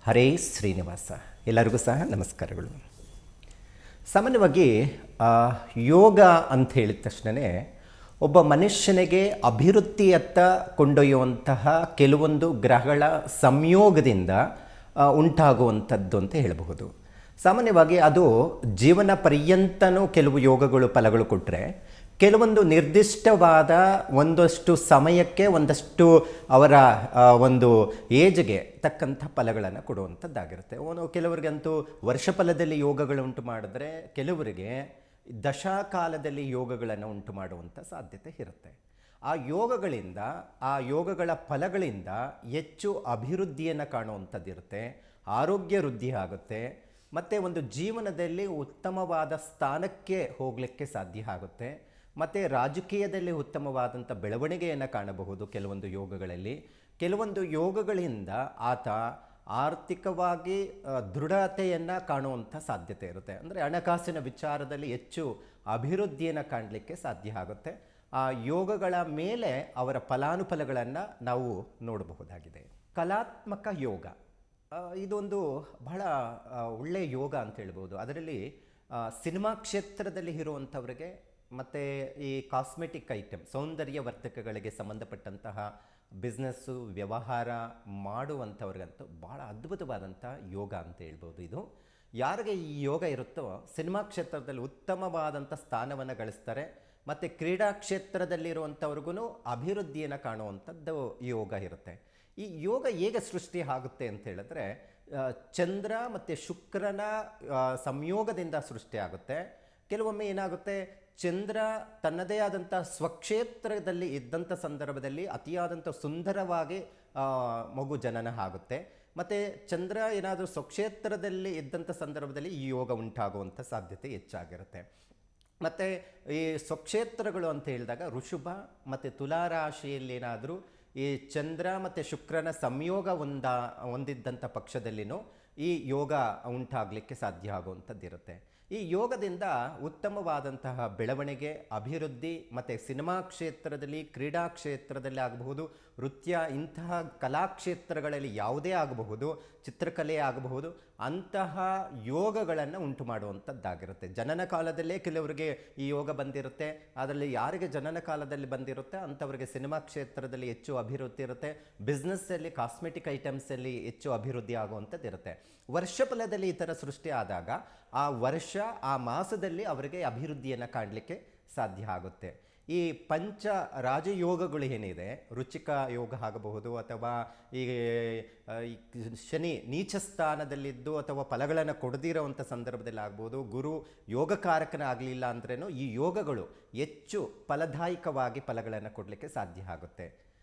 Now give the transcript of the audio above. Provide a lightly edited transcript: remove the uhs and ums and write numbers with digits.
ಹರೇ ಶ್ರೀನಿವಾಸ. ಎಲ್ಲರಿಗೂ ಸಹ ನಮಸ್ಕಾರಗಳು. ಸಾಮಾನ್ಯವಾಗಿ ಯೋಗ ಅಂತ ಹೇಳಿದ ತಕ್ಷಣವೇ ಒಬ್ಬ ಮನುಷ್ಯನಿಗೆ ಅಭಿವೃದ್ಧಿಯತ್ತ ಕೊಂಡೊಯ್ಯುವಂತಹ ಕೆಲವೊಂದು ಗ್ರಹಗಳ ಸಂಯೋಗದಿಂದ ಉಂಟಾಗುವಂಥದ್ದು ಅಂತ ಹೇಳಬಹುದು. ಸಾಮಾನ್ಯವಾಗಿ ಅದು ಜೀವನ ಪರ್ಯಂತನೂ ಕೆಲವು ಯೋಗಗಳು ಫಲಗಳು ಕೊಟ್ಟರೆ, ಕೆಲವೊಂದು ನಿರ್ದಿಷ್ಟವಾದ ಒಂದಷ್ಟು ಸಮಯಕ್ಕೆ ಒಂದಷ್ಟು ಅವರ ಒಂದು ಏಜ್ಗೆ ತಕ್ಕಂಥ ಫಲಗಳನ್ನು ಕೊಡುವಂಥದ್ದಾಗಿರುತ್ತೆ. ಕೆಲವರಿಗಂತೂ ವರ್ಷ ಫಲದಲ್ಲಿ ಯೋಗಗಳು ಉಂಟು ಮಾಡಿದ್ರೆ, ಕೆಲವರಿಗೆ ದಶಾಕಾಲದಲ್ಲಿ ಯೋಗಗಳನ್ನು ಉಂಟು ಮಾಡುವಂಥ ಸಾಧ್ಯತೆ ಇರುತ್ತೆ. ಆ ಯೋಗಗಳಿಂದ, ಆ ಯೋಗಗಳ ಫಲಗಳಿಂದ ಹೆಚ್ಚು ಅಭಿವೃದ್ಧಿಯನ್ನು ಕಾಣುವಂಥದ್ದಿರುತ್ತೆ, ಆರೋಗ್ಯ ವೃದ್ಧಿ ಆಗುತ್ತೆ, ಮತ್ತು ಒಂದು ಜೀವನದಲ್ಲಿ ಉತ್ತಮವಾದ ಸ್ಥಾನಕ್ಕೆ ಹೋಗಲಿಕ್ಕೆ ಸಾಧ್ಯ ಆಗುತ್ತೆ. ಮತ್ತು ರಾಜಕೀಯದಲ್ಲಿ ಉತ್ತಮವಾದಂಥ ಬೆಳವಣಿಗೆಯನ್ನು ಕಾಣಬಹುದು. ಕೆಲವೊಂದು ಯೋಗಗಳಿಂದ ಆತ ಆರ್ಥಿಕವಾಗಿ ದೃಢತೆಯನ್ನು ಕಾಣುವಂಥ ಸಾಧ್ಯತೆ ಇರುತ್ತೆ. ಅಂದರೆ ಹಣಕಾಸಿನ ವಿಚಾರದಲ್ಲಿ ಹೆಚ್ಚು ಅಭಿವೃದ್ಧಿಯನ್ನು ಕಾಣಲಿಕ್ಕೆ ಸಾಧ್ಯ ಆಗುತ್ತೆ. ಆ ಯೋಗಗಳ ಮೇಲೆ ಅವರ ಫಲಾನುಫಲಗಳನ್ನು ನಾವು ನೋಡಬಹುದಾಗಿದೆ. ಕಲಾತ್ಮಕ ಯೋಗ ಇದೊಂದು ಬಹಳ ಒಳ್ಳೆಯ ಯೋಗ ಅಂತ ಹೇಳ್ಬೋದು. ಅದರಲ್ಲಿ ಸಿನಿಮಾ ಕ್ಷೇತ್ರದಲ್ಲಿ ಇರುವಂಥವ್ರಿಗೆ ಮತ್ತು ಈ ಕಾಸ್ಮೆಟಿಕ್ ಐಟಮ್, ಸೌಂದರ್ಯ ವರ್ಧಕಗಳಿಗೆ ಸಂಬಂಧಪಟ್ಟಂತಹ ಬಿಸ್ನೆಸ್ಸು ವ್ಯವಹಾರ ಮಾಡುವಂಥವ್ರಿಗಂತೂ ಭಾಳ ಅದ್ಭುತವಾದಂಥ ಯೋಗ ಅಂತ ಹೇಳ್ಬೋದು. ಇದು ಯಾರಿಗೆ ಈ ಯೋಗ ಇರುತ್ತೋ ಸಿನಿಮಾ ಕ್ಷೇತ್ರದಲ್ಲಿ ಉತ್ತಮವಾದಂಥ ಸ್ಥಾನವನ್ನು ಗಳಿಸ್ತಾರೆ. ಮತ್ತು ಕ್ರೀಡಾ ಕ್ಷೇತ್ರದಲ್ಲಿರುವಂಥವ್ರಿಗೂ ಅಭಿವೃದ್ಧಿಯನ್ನು ಕಾಣುವಂಥದ್ದು ಯೋಗ ಇರುತ್ತೆ. ಈ ಯೋಗ ಹೇಗೆ ಸೃಷ್ಟಿ ಆಗುತ್ತೆ ಅಂತ ಹೇಳಿದ್ರೆ, ಚಂದ್ರ ಮತ್ತು ಶುಕ್ರನ ಸಂಯೋಗದಿಂದ ಸೃಷ್ಟಿಯಾಗುತ್ತೆ. ಕೆಲವೊಮ್ಮೆ ಏನಾಗುತ್ತೆ, ಚಂದ್ರ ತನ್ನದೇ ಆದಂಥ ಸ್ವಕ್ಷೇತ್ರದಲ್ಲಿ ಇದ್ದಂಥ ಸಂದರ್ಭದಲ್ಲಿ ಅತಿಯಾದಂಥ ಸುಂದರವಾಗಿ ಮಗು ಜನನ ಆಗುತ್ತೆ. ಮತ್ತು ಚಂದ್ರ ಏನಾದರೂ ಸ್ವಕ್ಷೇತ್ರದಲ್ಲಿ ಇದ್ದಂಥ ಸಂದರ್ಭದಲ್ಲಿ ಈ ಯೋಗ ಉಂಟಾಗುವಂಥ ಸಾಧ್ಯತೆ ಹೆಚ್ಚಾಗಿರುತ್ತೆ. ಮತ್ತು ಈ ಸ್ವಕ್ಷೇತ್ರಗಳು ಅಂತ ಹೇಳಿದಾಗ ಋಷಭ ಮತ್ತು ತುಲಾರಾಶಿಯಲ್ಲಿ ಏನಾದರೂ ಈ ಚಂದ್ರ ಮತ್ತು ಶುಕ್ರನ ಸಂಯೋಗ ಹೊಂದಿದ್ದಂಥ ಪಕ್ಷದಲ್ಲಿನೂ ಈ ಯೋಗ ಉಂಟಾಗಲಿಕ್ಕೆ ಸಾಧ್ಯ ಆಗುವಂಥದ್ದಿರುತ್ತೆ. ಈ ಯೋಗದಿಂದ ಉತ್ತಮವಾದಂತಹ ಬೆಳವಣಿಗೆ, ಅಭಿವೃದ್ಧಿ, ಮತ್ತು ಸಿನಿಮಾ ಕ್ಷೇತ್ರದಲ್ಲಿ, ಕ್ರೀಡಾ ಕ್ಷೇತ್ರದಲ್ಲಿ ಆಗಬಹುದು, ನೃತ್ಯ, ಇಂತಹ ಕಲಾಕ್ಷೇತ್ರಗಳಲ್ಲಿ ಯಾವುದೇ ಆಗಬಹುದು, ಚಿತ್ರಕಲೆ ಆಗಬಹುದು, ಅಂತಹ ಯೋಗಗಳನ್ನು ಉಂಟು ಮಾಡುವಂಥದ್ದಾಗಿರುತ್ತೆ. ಜನನ ಕಾಲದಲ್ಲೇ ಕೆಲವರಿಗೆ ಈ ಯೋಗ ಬಂದಿರುತ್ತೆ. ಅದರಲ್ಲಿ ಯಾರಿಗೆ ಜನನ ಕಾಲದಲ್ಲಿ ಬಂದಿರುತ್ತೆ ಅಂಥವರಿಗೆ ಸಿನಿಮಾ ಕ್ಷೇತ್ರದಲ್ಲಿ ಹೆಚ್ಚು ಅಭಿವೃದ್ಧಿ ಇರುತ್ತೆ. ಬಿಸ್ನೆಸ್ಸಲ್ಲಿ, ಕಾಸ್ಮೆಟಿಕ್ ಐಟಮ್ಸಲ್ಲಿ ಹೆಚ್ಚು ಅಭಿವೃದ್ಧಿ ಆಗುವಂಥದ್ದು ಇರುತ್ತೆ. ವರ್ಷಫಲದಲ್ಲಿ ಈ ಥರ ಸೃಷ್ಟಿ ಆದಾಗ ಆ ವರ್ಷ, ಆ ಮಾಸದಲ್ಲಿ ಅವರಿಗೆ ಅಭಿವೃದ್ಧಿಯನ್ನು ಕಾಣಲಿಕ್ಕೆ ಸಾಧ್ಯ ಆಗುತ್ತೆ. ಈ ಪಂಚ ರಾಜಯೋಗಗಳು ಏನಿದೆ, ರುಚಿಕ ಯೋಗ ಆಗಬಹುದು, ಅಥವಾ ಈ ಶನಿ ನೀಚ ಸ್ಥಾನದಲ್ಲಿದ್ದು ಅಥವಾ ಫಲಗಳನ್ನು ಕೊಡದಿರೋವಂಥ ಸಂದರ್ಭದಲ್ಲಿ ಆಗ್ಬೋದು, ಗುರು ಯೋಗಕಾರಕನ ಆಗಲಿಲ್ಲ ಅಂದ್ರೇನು ಈ ಯೋಗಗಳು ಹೆಚ್ಚು ಫಲದಾಯಕವಾಗಿ ಫಲಗಳನ್ನು ಕೊಡಲಿಕ್ಕೆ ಸಾಧ್ಯ ಆಗುತ್ತೆ.